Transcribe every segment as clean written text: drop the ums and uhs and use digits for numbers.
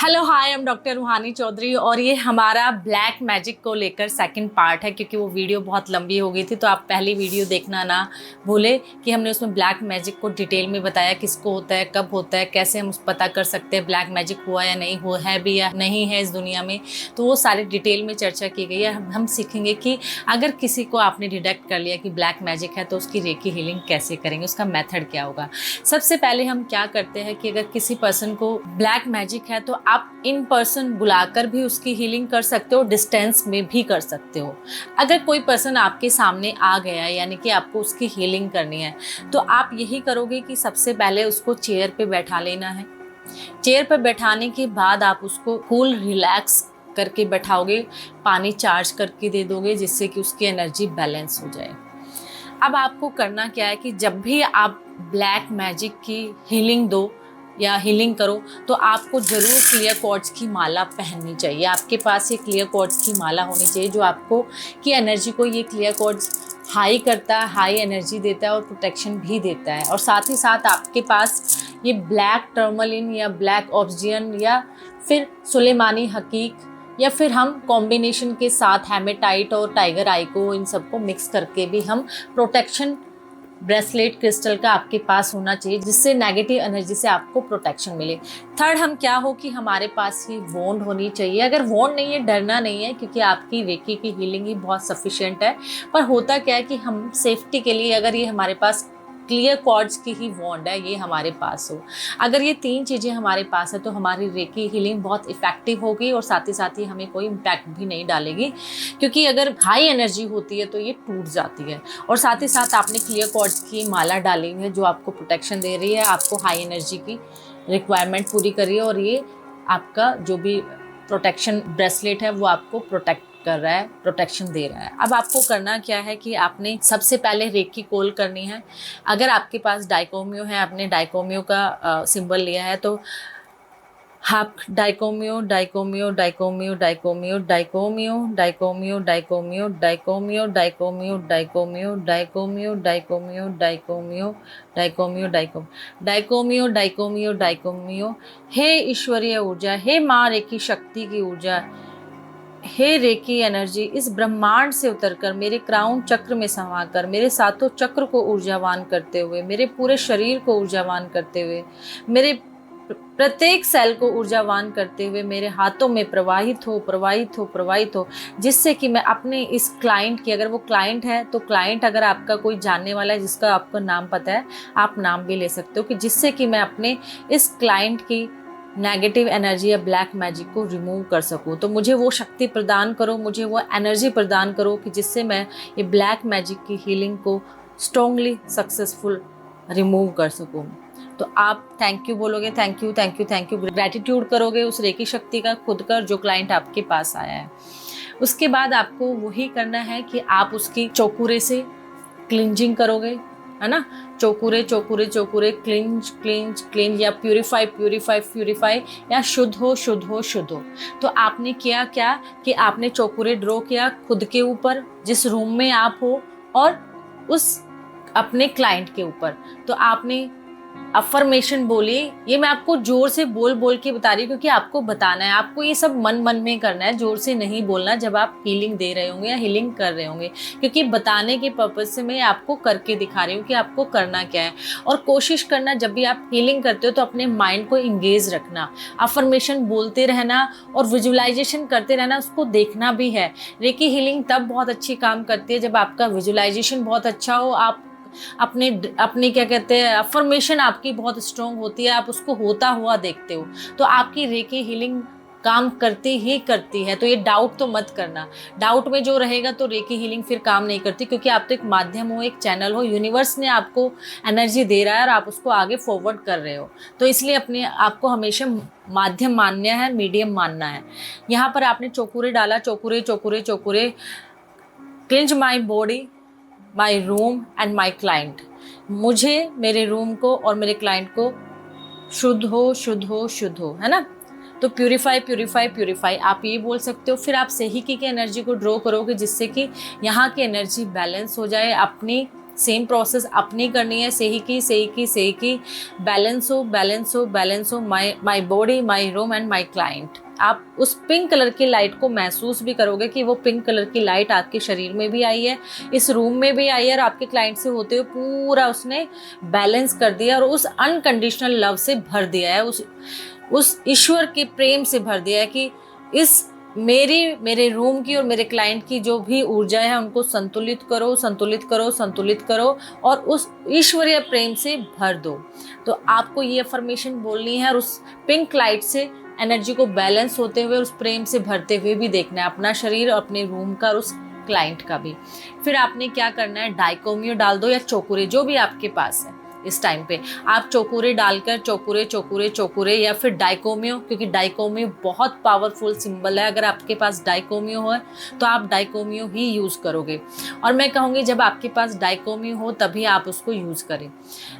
Hello hi, हम doctor रूहानी चौधरी और ये हमारा ब्लैक मैजिक को लेकर सेकंड पार्ट है, क्योंकि वो वीडियो बहुत लंबी हो गई थी। तो आप पहली वीडियो देखना ना भूले कि हमने उसमें ब्लैक मैजिक को डिटेल में बताया, किसको होता है, कब होता है, कैसे हम पता कर सकते हैं ब्लैक मैजिक हुआ या नहीं हुआ है भी या नहीं है इस दुनिया में। तो वो सारे डिटेल में चर्चा की गई है। हम सीखेंगे कि अगर किसी को आपने डिटेक्ट कर लिया कि ब्लैक मैजिक है तो उसकी रेकी हीलिंग कैसे करेंगे, उसका मेथड क्या होगा। सबसे पहले हम क्या करते हैं कि अगर किसी पर्सन को ब्लैक मैजिक है तो आप इन पर्सन बुलाकर भी उसकी हीलिंग कर सकते हो, डिस्टेंस में भी कर सकते हो। अगर कोई पर्सन आपके सामने आ गया यानी कि आपको उसकी हीलिंग करनी है तो आप यही करोगे कि सबसे पहले उसको चेयर पे बैठा लेना है। चेयर पर बैठाने के बाद आप उसको कूल रिलैक्स करके बैठाओगे, पानी चार्ज करके दे दोगे जिससे कि उसकी एनर्जी बैलेंस हो जाए। अब आपको करना क्या है कि जब भी आप ब्लैक मैजिक की हीलिंग दो या हीलिंग करो तो आपको ज़रूर क्लियर क्वार्ट्ज की माला पहननी चाहिए। आपके पास ये क्लियर क्वार्ट्ज की माला होनी चाहिए जो आपको की एनर्जी को ये क्लियर क्वार्ट्ज हाई करता है, हाई एनर्जी देता है और प्रोटेक्शन भी देता है। और साथ ही साथ आपके पास ये ब्लैक टर्मलिन या ब्लैक ऑब्सिडियन या फिर सुलेमानी हकीक या फिर हम कॉम्बिनेशन के साथ हेमेटाइट और टाइगर आई को इन सबको मिक्स करके भी हम प्रोटेक्शन ब्रेसलेट क्रिस्टल का आपके पास होना चाहिए जिससे नेगेटिव एनर्जी से आपको प्रोटेक्शन मिले। थर्ड हम क्या हो कि हमारे पास ये वॉन्ड होनी चाहिए। अगर वॉन्ड नहीं है डरना नहीं है, क्योंकि आपकी रेकी की हीलिंग ही बहुत सफिशिएंट है। पर होता क्या है कि हम सेफ्टी के लिए अगर ये हमारे पास क्लियर क्वार्ट्ज की ही वॉन्ड है, ये हमारे पास हो, अगर ये तीन चीज़ें हमारे पास है तो हमारी रेकी हीलिंग बहुत इफेक्टिव होगी और साथ ही हमें कोई इम्पैक्ट भी नहीं डालेगी, क्योंकि अगर हाई एनर्जी होती है तो ये टूट जाती है। और साथ ही साथ आपने क्लियर क्वार्ट्ज की माला डाली है जो आपको प्रोटेक्शन दे रही है, आपको हाई एनर्जी की रिक्वायरमेंट पूरी कर रही है और ये आपका जो भी प्रोटेक्शन ब्रेसलेट है वो आपको प्रोटेक्ट कर रहा है, प्रोटेक्शन दे रहा है। अब आपको करना क्या है कि आपने सबसे पहले रेकी कोल करनी है। अगर आपके पास डाइकोमियो है, आपने डाइकोमियो का सिंबल लिया है तो आप डाइकोमियो डाइकोमियो डाइकोमियो डाइकोमियो डाइकोमियो डाइकोमियो डाइकोमियो डाइकोमियो डाइकोमियो डाइकोमियो डाइकोमियो डाइकोमियो डाइकोमियो डाइकोमियो डाइकोमियो डाइकोमियो डाइकोमियो। हे ईश्वरीय ऊर्जा, हे माँ रेकी शक्ति की ऊर्जा, हे रेकी एनर्जी इस ब्रह्मांड से उतरकर मेरे क्राउन चक्र में समाकर मेरे सातों चक्र को ऊर्जावान करते हुए, मेरे पूरे शरीर को ऊर्जावान करते हुए, मेरे प्रत्येक सेल को ऊर्जावान करते हुए मेरे हाथों में प्रवाहित हो प्रवाहित हो प्रवाहित हो, जिससे कि मैं अपने इस क्लाइंट की, अगर वो क्लाइंट है तो क्लाइंट अगर आपका कोई जानने वाला है जिसका आपको नाम पता है आप नाम भी ले सकते हो, कि जिससे कि मैं अपने इस क्लाइंट की नेगेटिव एनर्जी या ब्लैक मैजिक को रिमूव कर सकूं। तो मुझे वो शक्ति प्रदान करो, मुझे वो एनर्जी प्रदान करो कि जिससे मैं ये ब्लैक मैजिक की हीलिंग को स्ट्रॉन्गली सक्सेसफुल रिमूव कर सकूं। तो आप थैंक यू बोलोगे, thank you thank you thank you, gratitude करोगे उस रेकी शक्ति का खुद कर जो क्लाइंट आपके पास आया है। उसके बाद आपको वही करना है कि आप उसकी चौकुरे से क्लिंजिंग करोगे, है ना। चौकुरे चौकुरे चौकुरे, क्लिंज क्लिंज क्लिंज या प्यूरिफाई प्यूरिफाई प्यूरिफाई या शुद्ध हो शुद्ध हो शुद्ध हो। तो आपने किया क्या कि आपने चौकुरे ड्रॉ किया खुद के ऊपर जिस रूम में आप हो और उस अपने क्लाइंट के ऊपर। तो आपने अफर्मेशन बोली, ये मैं आपको जोर से बोल बोल के बता रही हूँ क्योंकि आपको बताना है, आपको ये सब मन मन में करना है, जोर से नहीं बोलना जब आप हीलिंग दे रहे होंगे या हीलिंग कर रहे होंगे, क्योंकि बताने के पर्पज से मैं आपको करके दिखा रही हूँ कि आपको करना क्या है। और कोशिश करना जब भी आप हीलिंग करते हो तो अपने माइंड को इंगेज रखना, अफर्मेशन बोलते रहना और विजुअलाइजेशन करते रहना, उसको देखना भी है। रेकी हीलिंग तब बहुत अच्छी काम करती है जब आपका विजुअलाइजेशन बहुत अच्छा हो, आप अपने क्या कहते हैं अफर्मेशन आपकी बहुत स्ट्रॉन्ग होती है, आप उसको होता हुआ देखते हो तो आपकी रेकी हीलिंग काम करती ही करती है। तो ये डाउट तो मत करना, डाउट में जो रहेगा तो रेकी हीलिंग फिर काम नहीं करती, क्योंकि आप तो एक माध्यम हो, एक चैनल हो, यूनिवर्स ने आपको एनर्जी दे रहा है और आप उसको आगे फॉरवर्ड कर रहे हो। तो इसलिए अपने आपको हमेशा माध्यम मानना है, मीडियम मानना है। यहाँ पर आपने चौकुरे डाला, चौकुरे चौकुरे चौकुरे, cleanse my body, my room and my client, मुझे, मेरे रूम को और मेरे क्लाइंट को शुद्ध हो शुद्ध हो शुद्ध हो, है ना। तो प्यूरिफाई प्यूरिफाई प्यूरिफाई आप ये बोल सकते हो। फिर आप सही की एनर्जी को ड्रॉ करोगे जिससे कि यहाँ की एनर्जी बैलेंस हो जाए, अपनी सेम प्रोसेस अपनी करनी है, सही की बैलेंस हो बैलेंस हो बैलेंस हो, माई body, my room and my client. आप उस पिंक कलर की लाइट को महसूस भी करोगे कि वो पिंक कलर की लाइट आपके शरीर में भी आई है, इस रूम में भी आई है, और आपके क्लाइंट से होते हुए पूरा उसने बैलेंस कर दिया और उस अनकंडीशनल लव से भर दिया है, उस ईश्वर के प्रेम से भर दिया है कि इस मेरे रूम की और मेरे क्लाइंट की जो भी ऊर्जा है उनको संतुलित करो, संतुलित करो, संतुलित करो और उस ईश्वरीय प्रेम से भर दो। तो आपको ये अफर्मेशन बोलनी है और उस पिंक लाइट से एनर्जी को बैलेंस होते हुए, उस प्रेम से भरते हुए भी देखना है अपना शरीर और अपने रूम का और उस क्लाइंट का भी। फिर आपने क्या करना है, डाइकोमियो डाल दो या चोकुरे, जो भी आपके पास है इस टाइम पे। आप चोकुरे डालकर चोकुरे या फिर डाइकोमियो, क्योंकि डाइकोमियो बहुत पावरफुल सिंबल है। अगर आपके पास डाइकोमियो है तो आप डाइकोमियो ही यूज़ करोगे, और मैं कहूँगी जब आपके पास डाइकोमियो हो तभी आप उसको यूज़ करें।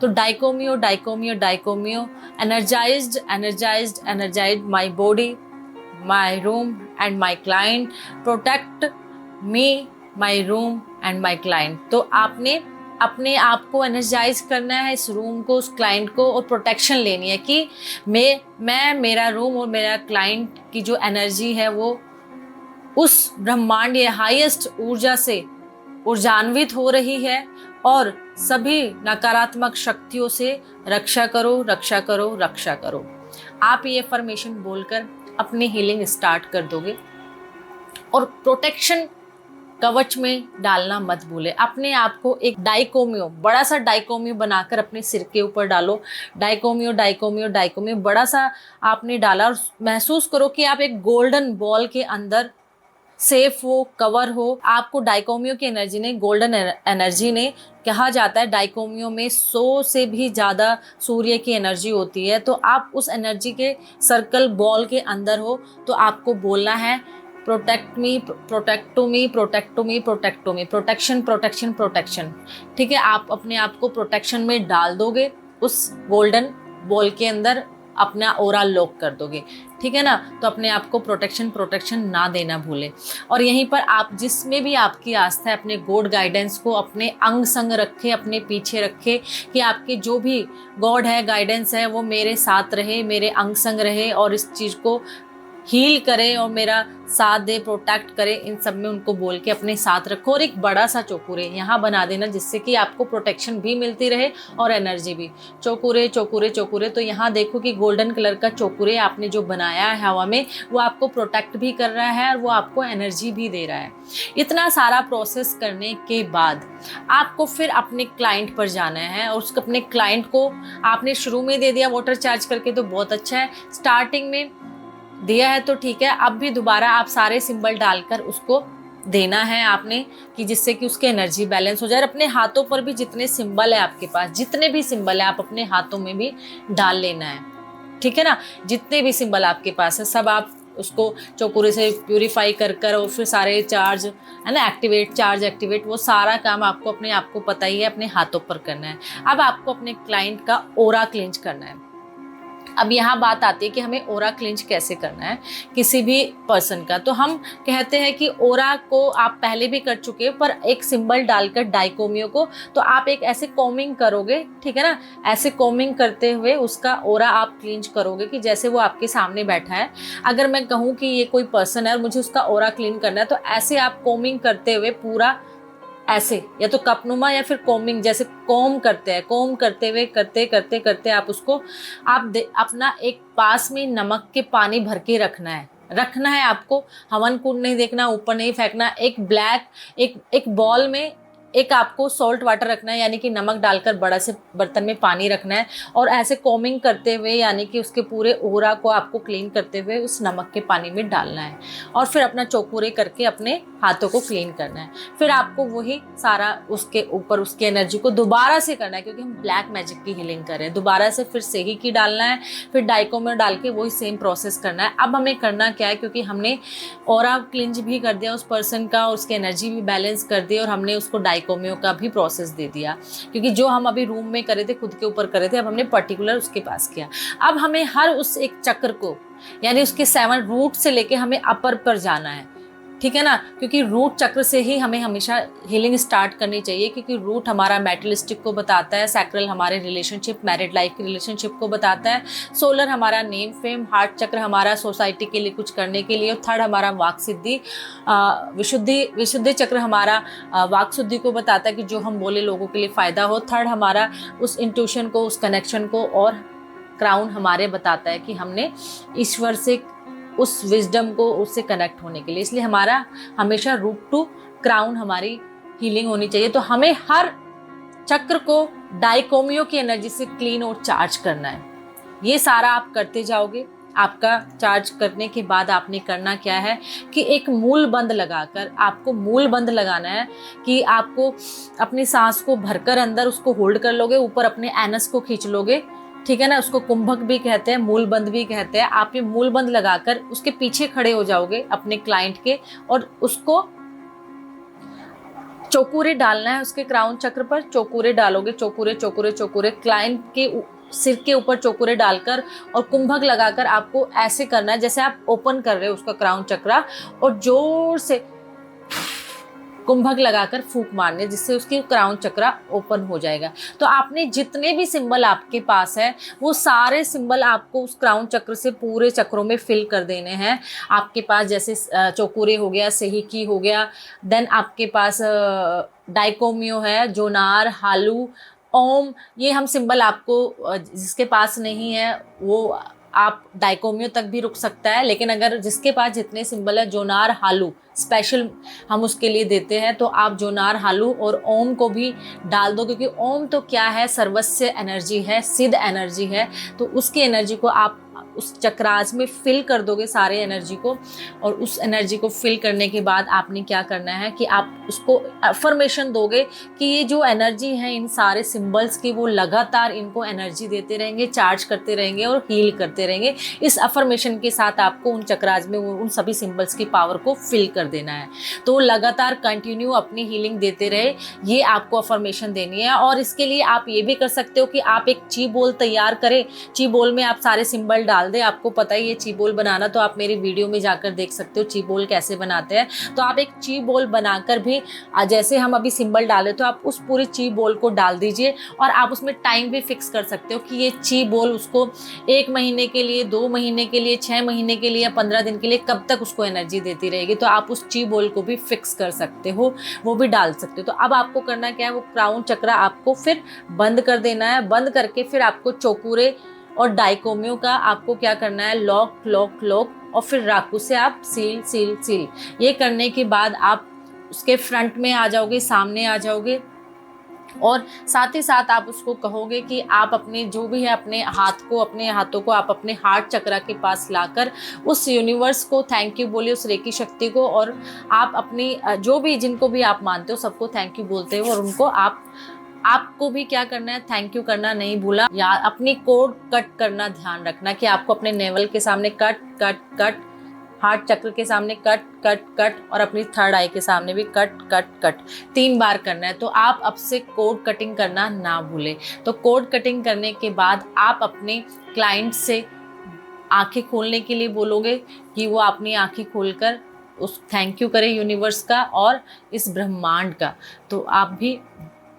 तो डाइकोमियो डाइकोमियो डाइकोमियो, energized my body, my room and my client, protect me, my room and my client. तो आपने अपने आप को एनर्जाइज करना है, इस रूम को, उस क्लाइंट को, और प्रोटेक्शन लेनी है कि मैं मेरा रूम और मेरा क्लाइंट की जो एनर्जी है वो उस ब्रह्मांड या हाईएस्ट ऊर्जा से ऊर्जान्वित हो रही है, और सभी नकारात्मक शक्तियों से रक्षा करो, रक्षा करो, रक्षा करो। आप ये अफर्मेशन बोलकर अपनी हीलिंग स्टार्ट कर दोगे। और प्रोटेक्शन कवच में डालना मत भूले। अपने आप को एक डाइकोमियो, बड़ा सा डाइकोमियो बनाकर अपने सिर के ऊपर डालो। डाइकोमियो डाइकोमियो डाइकोमियो बड़ा सा आपने डाला और महसूस करो कि आप एक गोल्डन बॉल के अंदर सेफ हो, कवर हो। आपको डाइकोमियो की एनर्जी ने, गोल्डन एनर्जी ने, कहा जाता है डाइकोमियो में 100 से भी ज़्यादा सूर्य की एनर्जी होती है। तो आप उस एनर्जी के सर्कल बॉल के अंदर हो। तो आपको बोलना है protect me, protect to me, protect to me, protect to me, protection protection protection. ठीक है, आप अपने आप को प्रोटेक्शन में डाल दोगे, उस गोल्डन बॉल के अंदर अपना ओरा लॉक कर दोगे। ठीक है ना। तो अपने आप को प्रोटेक्शन ना देना भूले। और यहीं पर आप जिसमें भी आपकी आस्था है, अपने गॉड गाइडेंस को अपने अंग संग रखे, अपने पीछे रखे कि आपके जो भी गॉड है, गाइडेंस है, वो मेरे साथ रहे, मेरे अंग संग रहे और इस चीज़ को हील करे और मेरा साथ दे, प्रोटेक्ट करे। इन सब में उनको बोल के अपने साथ रखो। और एक बड़ा सा चौकुरे यहाँ बना देना, जिससे कि आपको प्रोटेक्शन भी मिलती रहे और एनर्जी भी। चौकुरे चौकुरे चौकुरे, तो यहाँ देखो कि गोल्डन कलर का चौकुरे आपने जो बनाया है हवा में, वो आपको प्रोटेक्ट भी कर रहा है और वो आपको एनर्जी भी दे रहा है। इतना सारा प्रोसेस करने के बाद आपको फिर अपने क्लाइंट पर जाना है। और उसको, अपने क्लाइंट को आपने शुरू में दे दिया वाटर चार्ज करके, तो बहुत अच्छा है। स्टार्टिंग में दिया है तो ठीक है, अब भी दोबारा आप सारे सिंबल डालकर उसको देना है आपने, कि जिससे कि उसकी एनर्जी बैलेंस हो जाए। अपने हाथों पर भी जितने सिंबल है आपके पास, जितने भी सिंबल है, आप अपने हाथों में भी डाल लेना है। ठीक है ना। जितने भी सिंबल आपके पास है सब आप उसको चौकुरे से प्यूरिफाई कर और फिर सारे चार्ज है ना, एक्टिवेट, चार्ज एक्टिवेट, वो सारा काम आपको अपने आप को पता ही है, अपने हाथों पर करना है। अब आपको अपने क्लाइंट का ओरा क्लेंज करना है। अब यहाँ बात आती है कि हमें ओरा क्लिंच कैसे करना है किसी भी पर्सन का। तो हम कहते हैं कि ओरा को आप पहले भी कर चुके हो, पर एक सिंबल डालकर डाइकोमियो को, तो आप एक ऐसे कॉमिंग करोगे। ठीक है ना। ऐसे कॉमिंग करते हुए उसका ओरा आप क्लिंच करोगे कि जैसे वो आपके सामने बैठा है। अगर मैं कहूँ कि ये कोई पर्सन है और मुझे उसका ओरा क्लीन करना है, तो ऐसे आप कॉमिंग करते हुए पूरा ऐसे, या तो कपनुमा या फिर कॉमिंग, जैसे कॉम करते हैं, कॉम करते हुए करते करते करते आप उसको अपना एक पास में नमक के पानी भर के रखना है आपको। हवन कुंड नहीं देखना, ऊपर नहीं फेंकना। एक ब्लैक एक बॉल में एक आपको सॉल्ट वाटर रखना है, यानी कि नमक डालकर बड़ा से बर्तन में पानी रखना है और ऐसे कॉमिंग करते हुए, यानी कि उसके पूरे ओरा को आपको क्लीन करते हुए उस नमक के पानी में डालना है और फिर अपना चौकुरे करके अपने हाथों को क्लीन करना है। फिर आपको वही सारा उसके ऊपर उसकी एनर्जी को दोबारा से करना है, क्योंकि हम ब्लैक मैजिक की हीलिंग कर रहे हैं। दोबारा से फिर सेही की डालना है, फिर डाइकोमियो डाल के वही सेम प्रोसेस करना है। अब हमें करना क्या है, क्योंकि हमने ओरा क्लिंज भी कर दिया उस पर्सन का, उसकी एनर्जी भी बैलेंस कर दी और हमने उसको डाइकोमियो का भी प्रोसेस दे दिया, क्योंकि जो हम अभी रूम में करे थे, खुद के ऊपर करे थे, अब हमने पर्टिकुलर उसके पास किया। अब हमें हर उस एक चक्र को, यानी उसके 7 रूट से लेके हमें अपर पर जाना है। ठीक है ना, क्योंकि रूट चक्र से ही हमें हमेशा हीलिंग स्टार्ट करनी चाहिए, क्योंकि रूट हमारा मेटलिस्टिक को बताता है, सैक्रल हमारे रिलेशनशिप, मैरिड लाइफ की रिलेशनशिप को बताता है, सोलर हमारा नेम फेम, हार्ट चक्र हमारा सोसाइटी के लिए कुछ करने के लिए, थर्ड हमारा वाक सिद्धि, विशुद्धि चक्र हमारा वाक शुद्धि को बताता है कि जो हम बोले लोगों के लिए फ़ायदा हो, थर्ड हमारा उस इंट्यूशन को, उस कनेक्शन को, और क्राउन हमारे बताता है कि हमने ईश्वर से उस विजडम को, उससे कनेक्ट होने के लिए। इसलिए हमारा हमेशा रूट टू क्राउन हमारी हीलिंग होनी चाहिए। तो हमें हर चक्र को डाइकोमियो की एनर्जी से क्लीन और चार्ज करना है। ये सारा आप करते जाओगे। आपका चार्ज करने के बाद आपने करना क्या है कि एक मूल बंद लगाकर, आपको मूल बंद लगाना है कि आपको अपनी सांस को भरकर अंदर उसको होल्ड कर लोगे, ऊपर अपने एनस को खींच लोगे, ठीक है ना। उसको कुंभक भी कहते हैं, मूल बंद भी कहते हैं। आप ये मूल बंद लगाकर उसके पीछे खड़े हो जाओगे अपने क्लाइंट के, और उसको चौकुरे डालना है उसके क्राउन चक्र पर। चौकुरे डालोगे, चौकुरे चौकुरे चौकुरे, क्लाइंट के सिर के ऊपर चौकुरे डालकर और कुंभक लगाकर आपको ऐसे करना है जैसे आप ओपन कर रहे हो उसका क्राउन चक्रा, और जोर से कुंभक लगाकर फूंक मारने, जिससे उसकी क्राउन चक्रा ओपन हो जाएगा। तो आपने जितने भी सिंबल आपके पास है वो सारे सिंबल आपको उस क्राउन चक्र से पूरे चक्रों में फिल कर देने हैं। आपके पास जैसे चौकुरे हो गया, सेहिकी हो गया, देन आपके पास डाइकोमियो है, जोनार, हालू, ओम, ये हम सिंबल आपको, जिसके पास नहीं है वो आप डाइकोमियो तक भी रुक सकता है, लेकिन अगर जिसके पास जितने सिंबल है, जोनार, हालू स्पेशल हम उसके लिए देते हैं, तो आप जोनार, हालू और ओम को भी डाल दो, क्योंकि ओम तो क्या है, सर्वस्व एनर्जी है, सिद्ध एनर्जी है। तो उसकी एनर्जी को आप उस चक्रास में फिल कर दोगे सारे एनर्जी को, और उस एनर्जी को फिल करने के बाद आपने क्या करना है कि आप उसको अफर्मेशन दोगे कि ये जो एनर्जी है इन सारे सिंबल्स की, वो लगातार इनको एनर्जी देते रहेंगे, चार्ज करते रहेंगे और हील करते रहेंगे। इस अफर्मेशन के साथ आपको उन चक्रास में उन सभी सिंबल्स की पावर को फिल कर देना है। तो लगातार कंटिन्यू अपनी हीलिंग देते रहे, ये आपको अफर्मेशन देनी है। और इसके लिए आप ये भी कर सकते हो कि आप एक ची बोल तैयार करें, ची बोल में आप सारे सिंबल डाल दे। आपको पता ही है ची बोल बनाना, तो आप मेरी वीडियो में जाकर देख सकते हो ची बोल कैसे बनाते हैं। तो आप एक ची बोल बनाकर भी, जैसे हम अभी सिंबल डाले तो आप उस पूरी ची बोल को डाल दीजिए, और आप उसमें टाइम भी फिक्स कर सकते हो कि ये ची बोल उसको 1 महीने के लिए, 2 महीने के लिए, 6 महीने के लिए या 15 दिन के लिए कब तक उसको एनर्जी देती रहेगी। तो आप उस ची बोल को भी फिक्स कर सकते हो, वो भी डाल सकते हो। तो अब आपको करना क्या है, वो क्राउन चक्रा आपको फिर बंद कर देना है। बंद करके फिर आपको चौकुरे और डाइकोमियो का आपको क्या करना है, लॉक लॉक लॉक, और फिर राकू से आप सील सील सील। ये करने के बाद आप उसके फ्रंट में आ जाओगे, सामने आ जाओगे, और साथ ही साथ आप उसको कहोगे कि आप अपने जो भी है अपने हाथों को आप अपने हार्ट चक्रा के पास लाकर उस यूनिवर्स को थैंक यू बोलिए, उस रेकी शक्ति को, और आप अपनी जो भी जिनको भी आप मानते हो सबको थैंक यू बोलते हो, और उनको आपको भी क्या करना है, थैंक यू करना नहीं भूला। या अपनी कोड कट करना ध्यान रखना कि आपको अपने नेवल के सामने कट कट कट, हार्ट चक्र के सामने कट कट कट, और अपनी थर्ड आई के सामने भी कट कट कट 3 बार करना है। तो आप अब से कोड कटिंग करना ना भूलें। तो कोड कटिंग करने के बाद आप अपने क्लाइंट से आंखें खोलने के लिए बोलोगे कि वो अपनी आंखें खोलकर उस थैंक यू करें यूनिवर्स का और इस ब्रह्मांड का। तो आप भी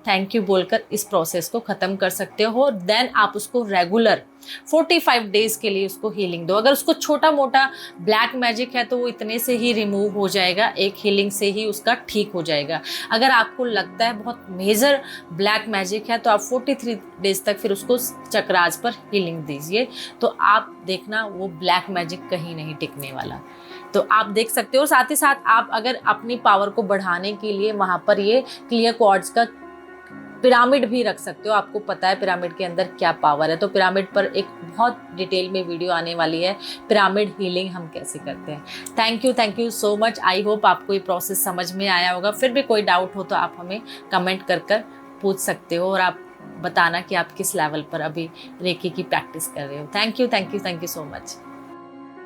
थैंक यू बोलकर इस प्रोसेस को ख़त्म कर सकते हो। देन आप उसको रेगुलर 45 डेज के लिए उसको हीलिंग दो। अगर उसको छोटा मोटा ब्लैक मैजिक है तो वो इतने से ही रिमूव हो जाएगा, एक हीलिंग से ही उसका ठीक हो जाएगा। अगर आपको लगता है बहुत मेजर ब्लैक मैजिक है तो आप 43 डेज तक फिर उसको चक्रास पर हीलिंग दीजिए। तो आप देखना वो ब्लैक मैजिक कहीं नहीं टिकने वाला। तो आप देख सकते हो। साथ ही साथ आप अगर अपनी पावर को बढ़ाने के लिए वहाँ पर ये क्लियर क्वार्ट्ज का पिरामिड भी रख सकते हो। आपको पता है पिरामिड के अंदर क्या पावर है। तो पिरामिड पर एक बहुत डिटेल में वीडियो आने वाली है, पिरामिड हीलिंग हम कैसे करते हैं। Thank you so much. I hope आपको ये प्रोसेस समझ में आया होगा। फिर भी कोई डाउट हो तो आप हमें कमेंट कर पूछ सकते हो और आप बताना कि आप किस लेवल पर अभी रेकी की प्रैक्टिस कर रहे हो। Thank you so much.